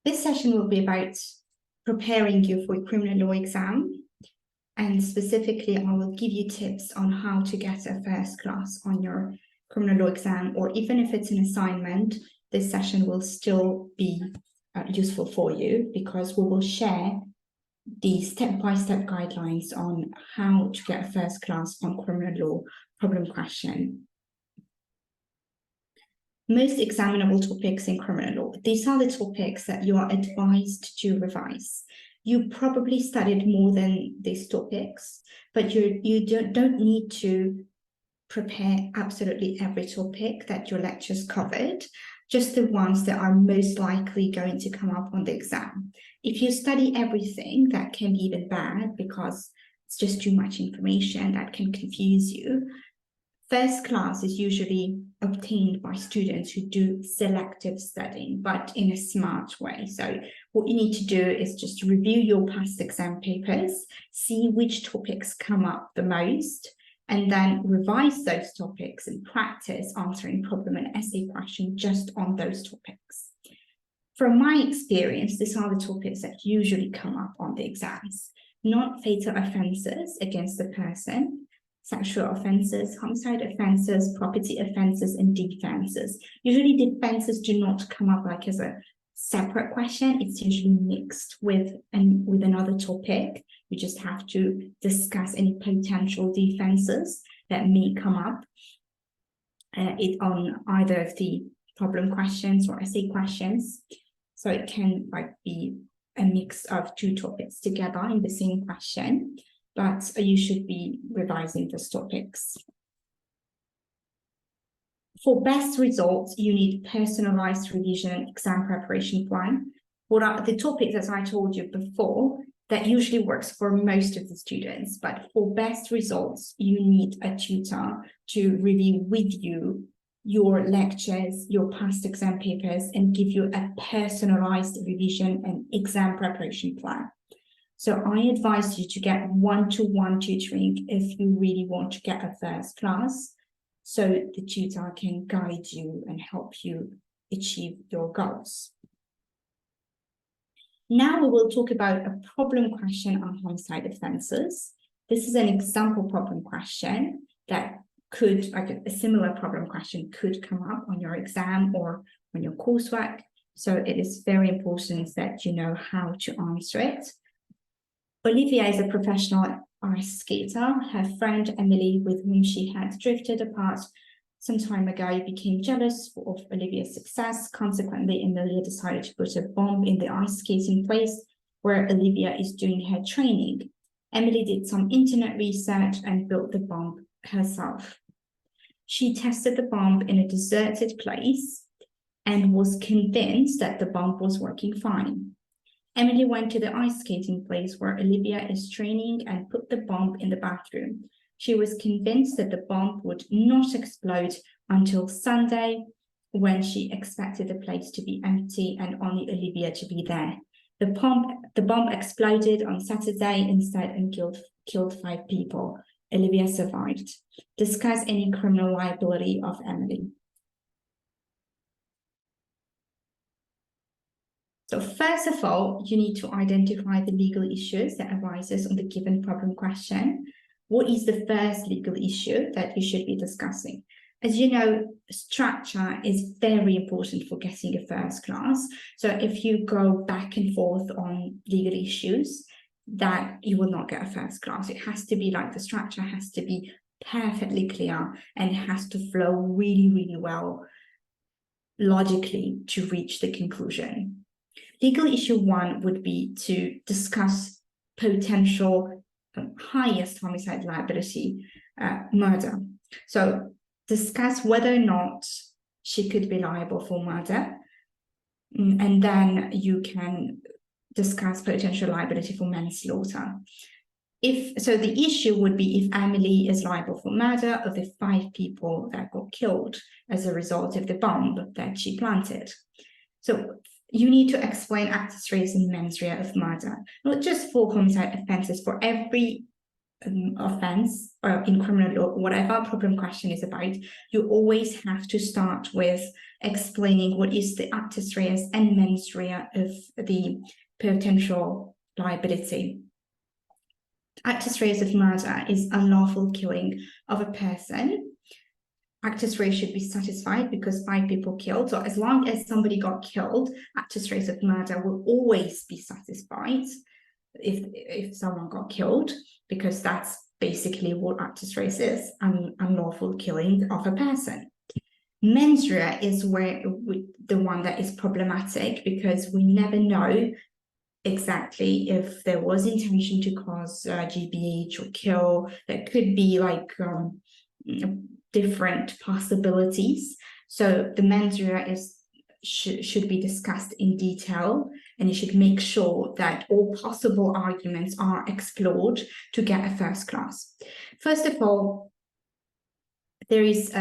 This session will be about preparing you for a criminal law exam. And specifically, I will give you tips on how to get a first class on your criminal law exam, or even if it's an assignment, this session will still be useful for you, because we will share the step-by-step guidelines on how to get a first class on criminal law problem question. Most examinable topics in criminal law, these are the topics that you are advised to revise. You probably studied more than these topics, but you don't need to prepare absolutely every topic that your lectures covered, just the ones that are most likely going to come up on the exam. If you study everything, that can be even bad, because it's just too much information that can confuse you. First class is usually obtained by students who do selective studying, but in a smart way. So what you need to do is just review your past exam papers, see which topics come up the most, and then revise those topics and practice answering problem and essay questions just on those topics. From my experience, these are the topics that usually come up on the exams: not fatal offences against the person, sexual offences, homicide offences, property offences, and defences. Usually defences do not come up like as a separate question. It's usually mixed with another topic. You just have to discuss any potential defences that may come up on either of the problem questions or essay questions. So it can be a mix of two topics together in the same question, but you should be revising those topics. For best results, you need personalized revision and exam preparation plan. What are the topics, as I told you before, that usually works for most of the students, but for best results, you need a tutor to review with you your lectures, your past exam papers, and give you a personalized revision and exam preparation plan. So I advise you to get one-to-one tutoring if you really want to get a first class, so the tutor can guide you and help you achieve your goals. Now we will talk about a problem question on homicide offences. This is an example problem question that could, like a similar problem question could come up on your exam or on your coursework. So it is very important that you know how to answer it. Olivia is a professional ice skater. Her friend Emily, with whom she had drifted apart some time ago, became jealous of Olivia's success. Consequently, Emilia decided to put a bomb in the ice skating place where Olivia is doing her training. Emily did some internet research and built the bomb herself. She tested the bomb in a deserted place and was convinced that the bomb was working fine. Emily went to the ice skating place where Olivia is training and put the bomb in the bathroom. She was convinced that the bomb would not explode until Sunday, when she expected the place to be empty and only Olivia to be there. The bomb exploded on Saturday instead and killed 5 people. Olivia survived. Discuss any criminal liability of Emily. So first of all, you need to identify the legal issues that arises on the given problem question. What is the first legal issue that you should be discussing? As you know, structure is very important for getting a first class. So if you go back and forth on legal issues, that you will not get a first class. It has to be like the structure has to be perfectly clear, and it has to flow really, really well logically to reach the conclusion. Legal issue 1 would be to discuss potential highest homicide liability, murder. So discuss whether or not she could be liable for murder, and then you can discuss potential liability for manslaughter. So the issue would be if Emily is liable for murder of the 5 people that got killed as a result of the bomb that she planted. So you need to explain actus reus and mens rea of murder, not just for homicide offences, for every offense or in criminal law, whatever problem question is about, you always have to start with explaining what is the actus reus and mens rea of the potential liability. Actus reus of murder is unlawful killing of a person. Actus reus should be satisfied because 5 people killed. So as long as somebody got killed, actus reus of murder will always be satisfied if someone got killed, because that's basically what actus reus is, unlawful killing of a person. Mens rea is where the one that is problematic, because we never know exactly if there was intention to cause GBH or kill. There could be like different possibilities. So the mens rea should be discussed in detail, and you should make sure that all possible arguments are explored to get a first class. First of all, there is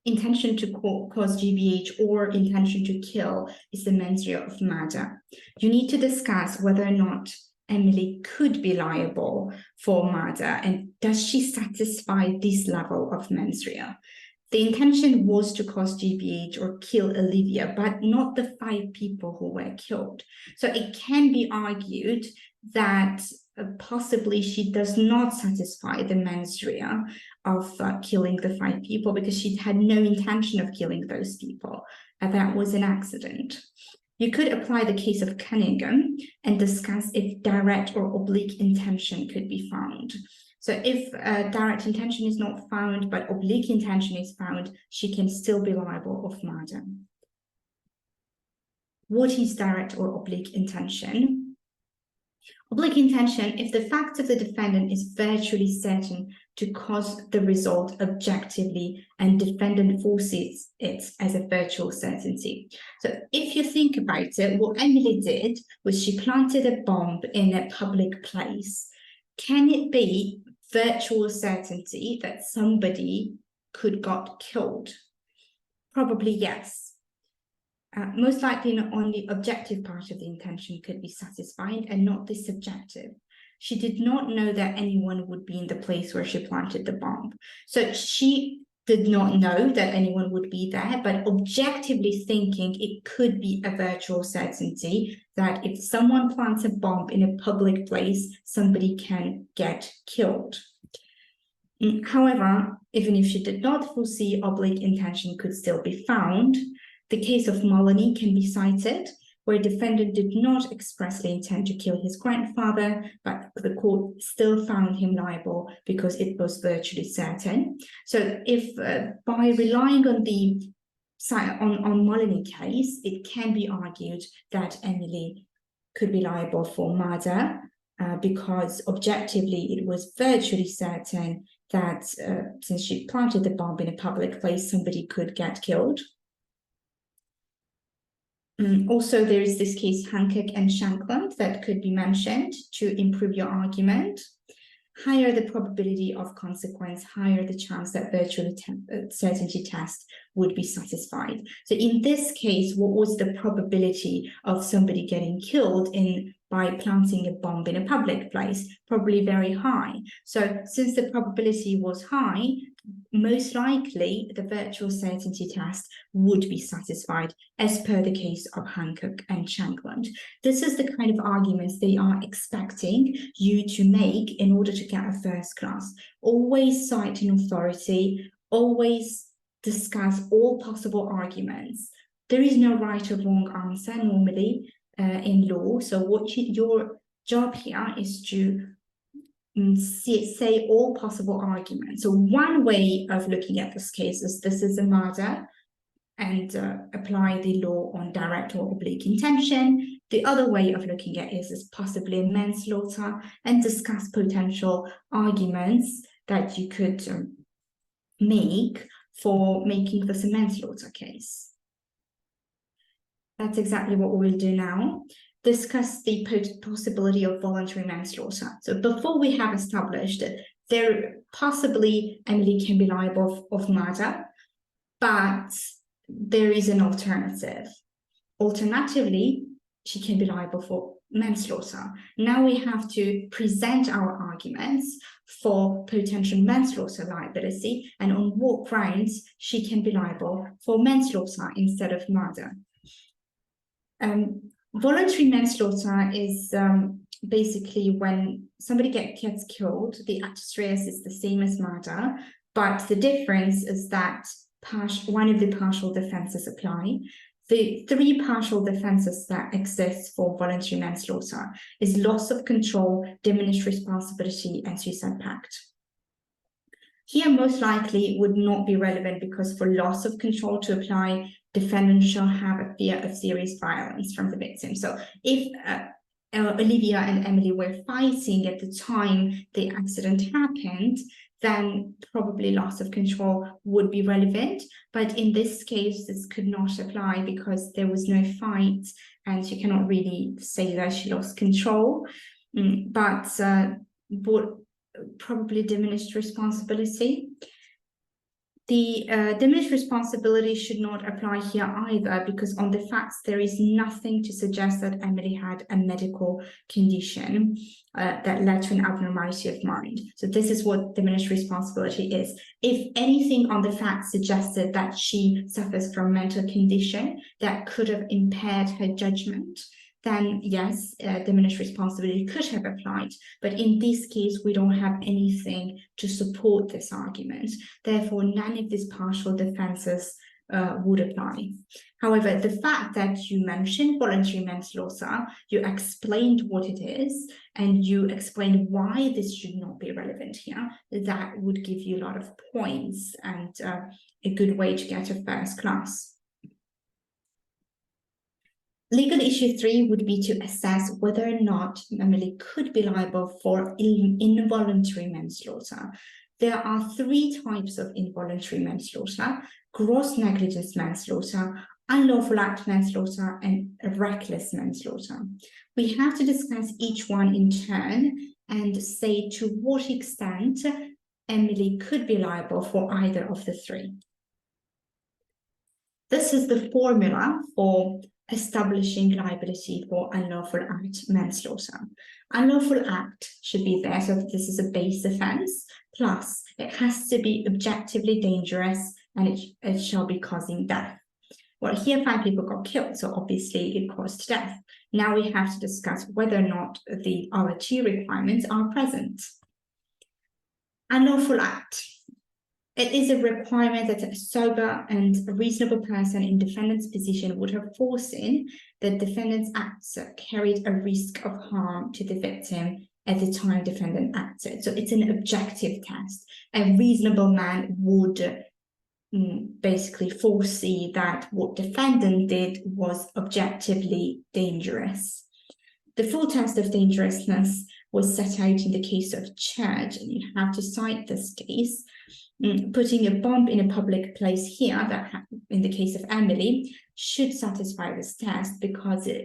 intention to cause GBH or intention to kill is the mens rea of murder. You need to discuss whether or not Emily could be liable for murder, and does she satisfy this level of mens rea? The intention was to cause GBH or kill Olivia, but not the 5 people who were killed. So it can be argued that possibly she does not satisfy the mens rea of killing the 5 people, because she had no intention of killing those people. That was an accident. You could apply the case of Cunningham and discuss if direct or oblique intention could be found. So if direct intention is not found, but oblique intention is found, she can still be liable of murder. What is direct or oblique intention? Oblique intention, if the fact of the defendant is virtually certain to cause the result objectively and defendant forces it as a virtual certainty. So if you think about it, what Emily did was she planted a bomb in a public place. Can it be virtual certainty that somebody could got killed? Probably yes. Most likely not only objective part of the intention could be satisfied and not the subjective. She did not know that anyone would be in the place where she planted the bomb. So she did not know that anyone would be there, but objectively thinking, it could be a virtual certainty that if someone plants a bomb in a public place, somebody can get killed. However, even if she did not foresee, oblique intention could still be found. The case of Moloney can be cited, where defendant did not expressly intend to kill his grandfather, but the court still found him liable because it was virtually certain. So if by relying on the on Moloney case, it can be argued that Emily could be liable for murder because objectively it was virtually certain that since she planted the bomb in a public place, somebody could get killed. Also, there is this case Hancock and Shankland that could be mentioned to improve your argument. Higher the probability of consequence, higher the chance that virtual certainty test would be satisfied. So in this case, what was the probability of somebody getting killed by planting a bomb in a public place? Probably very high. So since the probability was high, most likely the virtual certainty test would be satisfied as per the case of Hancock and Shankland. This is the kind of arguments they are expecting you to make in order to get a first class. Always cite an authority, always discuss all possible arguments. There is no right or wrong answer normally in law. So what your job here is to say all possible arguments. So one way of looking at this case is this is a murder and apply the law on direct or oblique intention. The other way of looking at it is possibly manslaughter and discuss potential arguments that you could make for making this a manslaughter case. That's exactly what we will do now. Discuss the possibility of voluntary manslaughter. So before we have established that there possibly Emily can be liable of murder, but there is an alternative. Alternatively, she can be liable for manslaughter. Now we have to present our arguments for potential manslaughter liability and on what grounds she can be liable for manslaughter instead of murder. Voluntary manslaughter is basically when somebody gets killed, the actus reus is the same as murder, but the difference is that one of the partial defenses apply. The three partial defenses that exist for voluntary manslaughter is loss of control, diminished responsibility, and suicide pact. Here, most likely would not be relevant because for loss of control to apply, defendant shall have a fear of serious violence from the victim. So if Olivia and Emily were fighting at the time the accident happened, then probably loss of control would be relevant. But in this case, this could not apply because there was no fight and you cannot really say that she lost control. But probably diminished responsibility. The diminished responsibility should not apply here either because on the facts, there is nothing to suggest that Emily had a medical condition that led to an abnormality of mind. So this is what diminished responsibility is. If anything on the facts suggested that she suffers from mental condition that could have impaired her judgment, then yes, diminished responsibility could have applied. But in this case, we don't have anything to support this argument. Therefore, none of these partial defenses would apply. However, the fact that you mentioned voluntary manslaughter, you explained what it is, and you explained why this should not be relevant here, that would give you a lot of points and a good way to get a first class. Legal issue 3 would be to assess whether or not Emily could be liable for involuntary manslaughter. There are 3 types of involuntary manslaughter: gross negligence manslaughter, unlawful act manslaughter, and reckless manslaughter. We have to discuss each one in turn and say to what extent Emily could be liable for either of the 3. This is the formula for establishing liability for unlawful act manslaughter. Unlawful act should be there, so this is a base offence, plus it has to be objectively dangerous and it shall be causing death. Well, here 5 people got killed, so obviously it caused death. Now we have to discuss whether or not the other 2 requirements are present. Unlawful act. It is a requirement that a sober and a reasonable person in defendant's position would have foreseen that defendant's acts carried a risk of harm to the victim at the time defendant acted. So it's an objective test. A reasonable man would basically foresee that what defendant did was objectively dangerous. The full test of dangerousness was set out in the case of Church, and you have to cite this case. Putting a bomb in a public place here, that in the case of Emily, should satisfy this test because it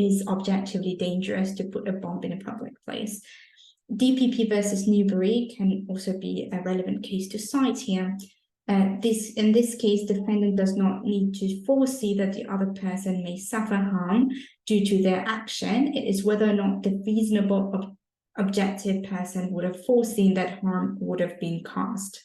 is objectively dangerous to put a bomb in a public place. DPP versus Newbury can also be a relevant case to cite here. In this case, defendant does not need to foresee that the other person may suffer harm due to their action. It is whether or not the reasonable objective person would have foreseen that harm would have been caused.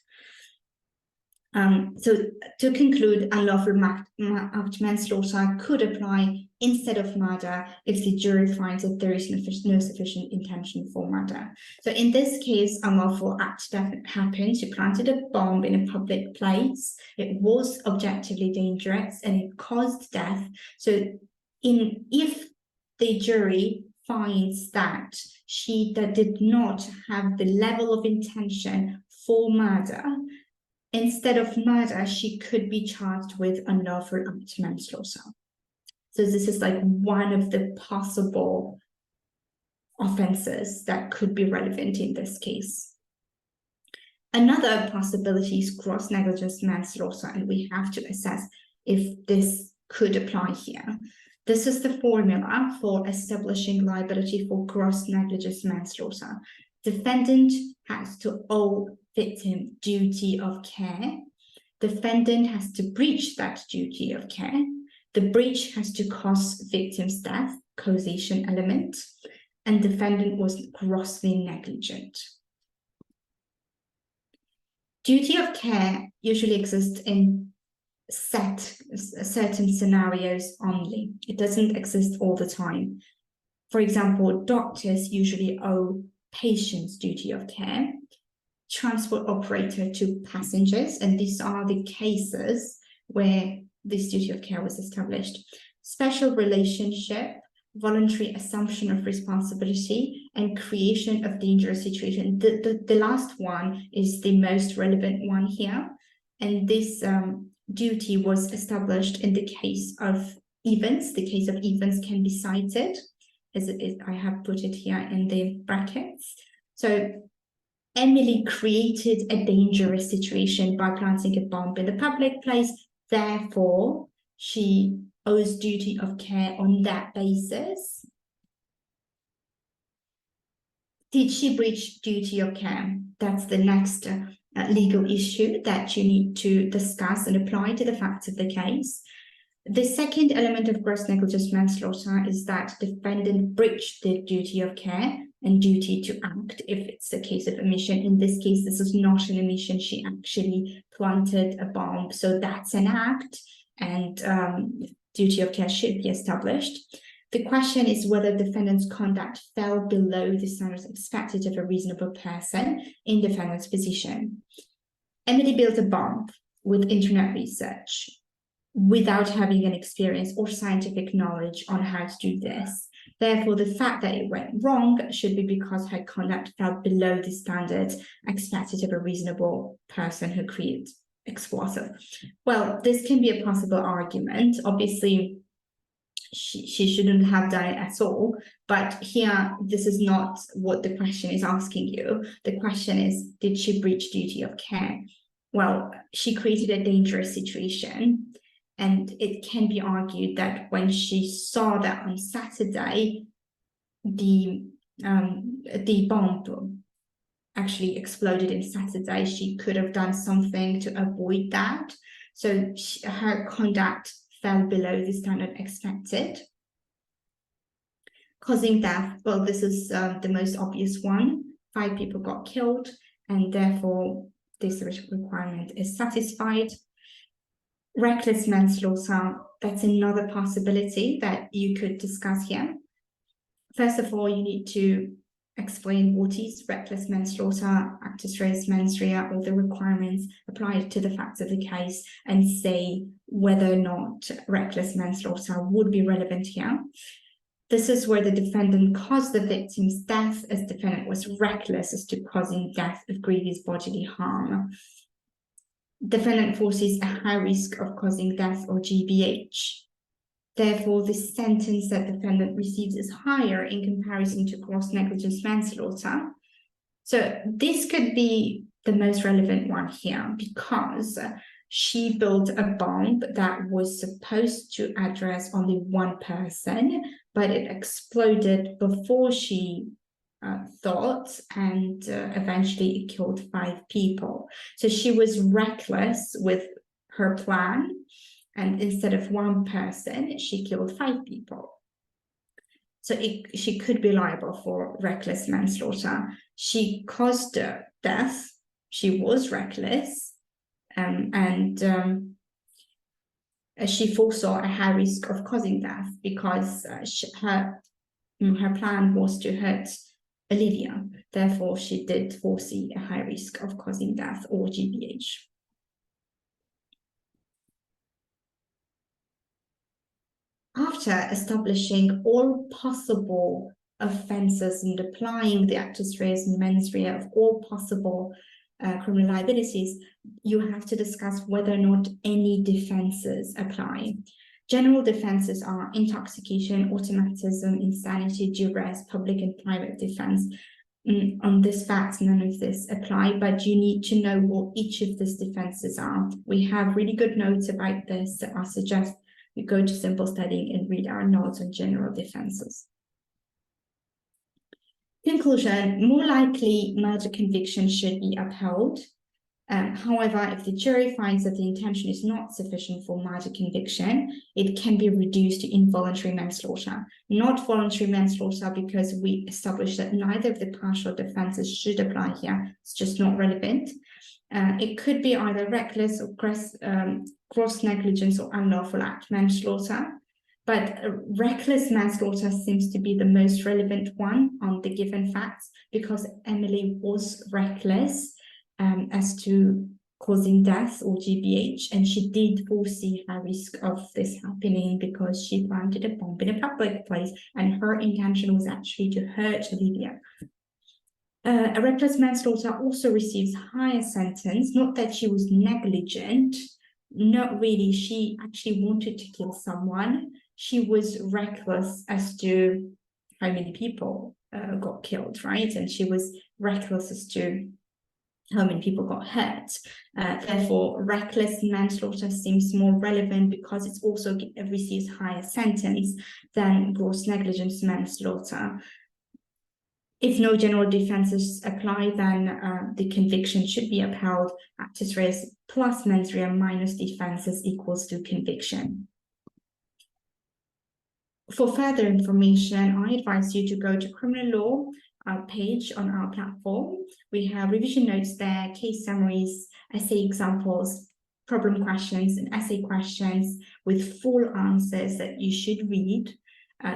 So to conclude, unlawful act manslaughter could apply instead of murder if the jury finds that there is no sufficient intention for murder. So in this case, unlawful act happened. She planted a bomb in a public place. It was objectively dangerous and it caused death. So if the jury finds that she did not have the level of intention for murder, instead of murder, she could be charged with unlawful act manslaughter. So this is like one of the possible offenses that could be relevant in this case. Another possibility is gross negligence manslaughter, and we have to assess if this could apply here. This is the formula for establishing liability for gross negligence manslaughter. Defendant has to owe victim duty of care. Defendant has to breach that duty of care. The breach has to cause victim's death, causation element, and defendant was grossly negligent. Duty of care usually exists in certain scenarios only. It doesn't exist all the time. For example, doctors usually owe patients duty of care, transport operator to passengers, and these are the cases where this duty of care was established. Special relationship, voluntary assumption of responsibility, and creation of dangerous situation. The last one is the most relevant one here, and this duty was established in the case of Evans. The case of Evans can be cited, as it is, I have put it here in the brackets. So Emily created a dangerous situation by planting a bomb in the public place. Therefore, she owes duty of care on that basis. Did she breach duty of care? That's the next legal issue that you need to discuss and apply to the facts of the case. The second element of gross negligence manslaughter is that defendant breached the duty of care and duty to act if it's a case of omission. In this case, this is not an omission. She actually planted a bomb. So that's an act, and duty of care should be established. The question is whether defendant's conduct fell below the standards expected of a reasonable person in defendant's position. Emily built a bomb with internet research without having an experience or scientific knowledge on how to do this. Therefore, the fact that it went wrong should be because her conduct fell below the standards expected of a reasonable person who creates explosive. Well, this can be a possible argument. Obviously, she shouldn't have done it at all, but here, this is not what the question is asking you. The question is, did she breach duty of care? Well, she created a dangerous situation, and it can be argued that when she saw that on Saturday, the bomb actually exploded on Saturday, she could have done something to avoid that. So her conduct fell below the standard expected. Causing death, well, this is the most obvious one. 5 people got killed, and therefore this requirement is satisfied. Reckless manslaughter, that's another possibility that you could discuss here. First of all, you need to explain what is reckless manslaughter, actus reus mens rea, all the requirements applied to the facts of the case, and say whether or not reckless manslaughter would be relevant here. This is where the defendant caused the victim's death, as defendant was reckless as to causing death of grievous bodily harm. Defendant forces a high risk of causing death or GBH. Therefore, the sentence that defendant receives is higher in comparison to gross negligence manslaughter. So this could be the most relevant one here, because she built a bomb that was supposed to address only one person, but it exploded before she thought, and eventually it killed 5 people. So she was reckless with her plan, and instead of one person, she killed 5 people. So she could be liable for reckless manslaughter. She caused death. She was reckless, and she foresaw a high risk of causing death because her plan was to hurt Olivia. Therefore, she did foresee a high risk of causing death or GBH. After establishing all possible offences and applying the actus reus and mens rea of all possible criminal liabilities, you have to discuss whether or not any defences apply. General defences are intoxication, automatism, insanity, duress, public and private defence. On this fact, none of this apply, but you need to know what each of these defences are. We have really good notes about this. I suggest you go to Simple Studying and read our notes on general defences. Conclusion: more likely, murder conviction should be upheld. However, if the jury finds that the intention is not sufficient for murder conviction, it can be reduced to involuntary manslaughter, not voluntary manslaughter, because we established that neither of the partial defenses should apply here. It's just not relevant. It could be either reckless or gross negligence or unlawful act manslaughter. But reckless manslaughter seems to be the most relevant one on the given facts, because Emily was reckless as to causing death or GBH, and she did foresee a risk of this happening because she planted a bomb in a public place, and her intention was actually to hurt Olivia. A reckless manslaughter also receives higher sentence, not that she was negligent, not really, she actually wanted to kill someone. She was reckless as to how many people got killed, right? And she was reckless as to how many people got hurt. Therefore, reckless manslaughter seems more relevant because it also receives higher sentence than gross negligence manslaughter. If no general defenses apply, then the conviction should be upheld. Actus reus plus mens rea minus defenses equals to conviction. For further information, I advise you to go to criminal law page on our platform. We have revision notes there, case summaries, essay examples, problem questions, and essay questions with full answers that you should read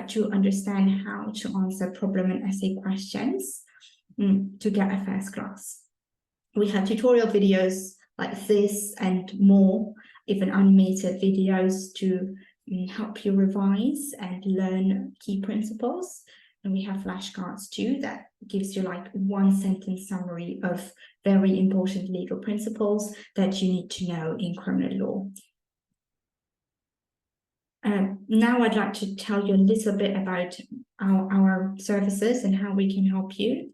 to understand how to answer problem and essay questions to get a first class. We have tutorial videos like this and more, even animated videos to help you revise and learn key principles. And we have flashcards too that gives you like one sentence summary of very important legal principles that you need to know in criminal law. Now I'd like to tell you a little bit about our services and how we can help you.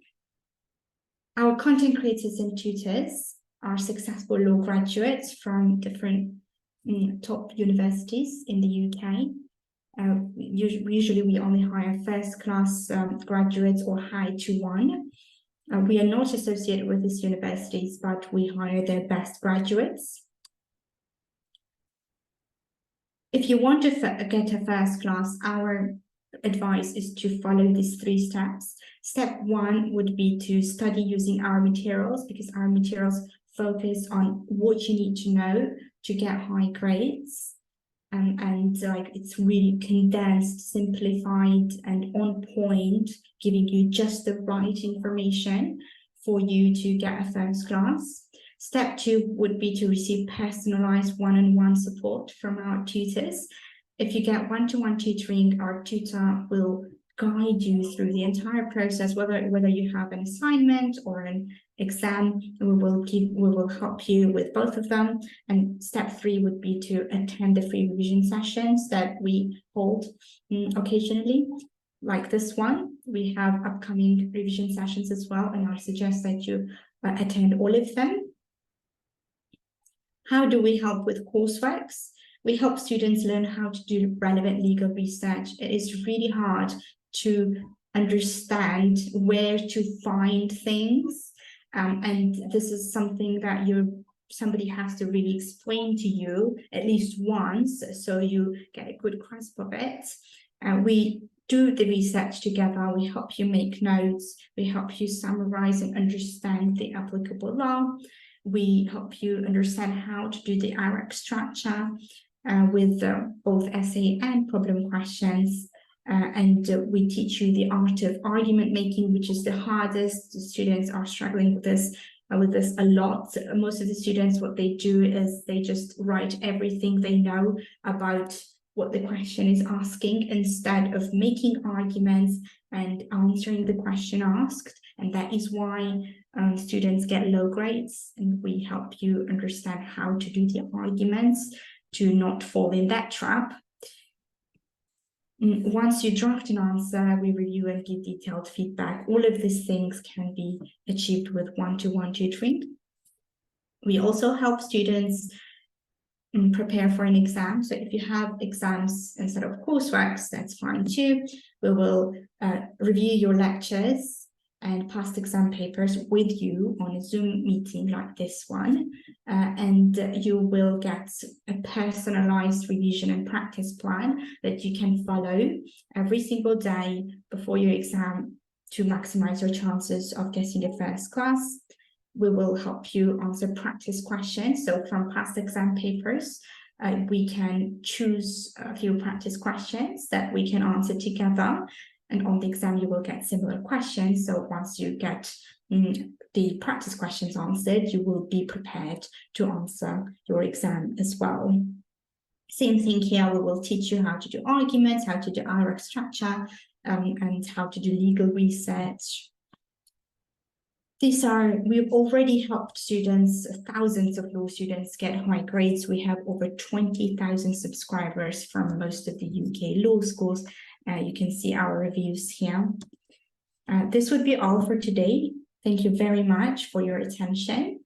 Our content creators and tutors are successful law graduates from different top universities in the UK. Usually we only hire first class graduates or high to one. We are not associated with these universities, but we hire their best graduates. If you want to get a first class, our advice is to follow these 3 steps. Step 1 would be to study using our materials, because our materials focus on what you need to know to get high grades. And like it's really condensed, simplified, and on point, giving you just the right information for you to get a first class. Step 2 would be to receive personalized one-on-one support from our tutors. If you get one-to-one tutoring, our tutor will guide you through the entire process, whether you have an assignment or an exam. We will help you with both of them. And step 3 would be to attend the free revision sessions that we hold occasionally, like this one. We have upcoming revision sessions as well, and I suggest that you attend all of them. How do we help with courseworks? We help students learn how to do relevant legal research. It is really hard to understand where to find things. And this is something that somebody has to really explain to you at least once, so you get a good grasp of it. We do the research together. We help you make notes. We help you summarize and understand the applicable law. We help you understand how to do the IRAC structure with both essay and problem questions. And we teach you the art of argument making, which is the hardest. The students are struggling with this a lot. Most of the students, what they do is they just write everything they know about what the question is asking, instead of making arguments and answering the question asked. And that is why students get low grades, and we help you understand how to do the arguments to not fall in that trap. Once you draft an answer, we review and give detailed feedback. All of these things can be achieved with one-to-one tutoring. We also help students prepare for an exam. So if you have exams instead of courseworks, that's fine too. We will review your lectures and past exam papers with you on a Zoom meeting like this one, and you will get a personalized revision and practice plan that you can follow every single day before your exam to maximize your chances of getting a first class. We will help you answer practice questions. So from past exam papers, we can choose a few practice questions that we can answer together. And on the exam, you will get similar questions. So once you get the practice questions answered, you will be prepared to answer your exam as well. Same thing here, we will teach you how to do arguments, how to do IRAC structure, and how to do legal research. We've already helped students, thousands of law students get high grades. We have over 20,000 subscribers from most of the UK law schools. You can see our reviews here. This would be all for today. Thank you very much for your attention.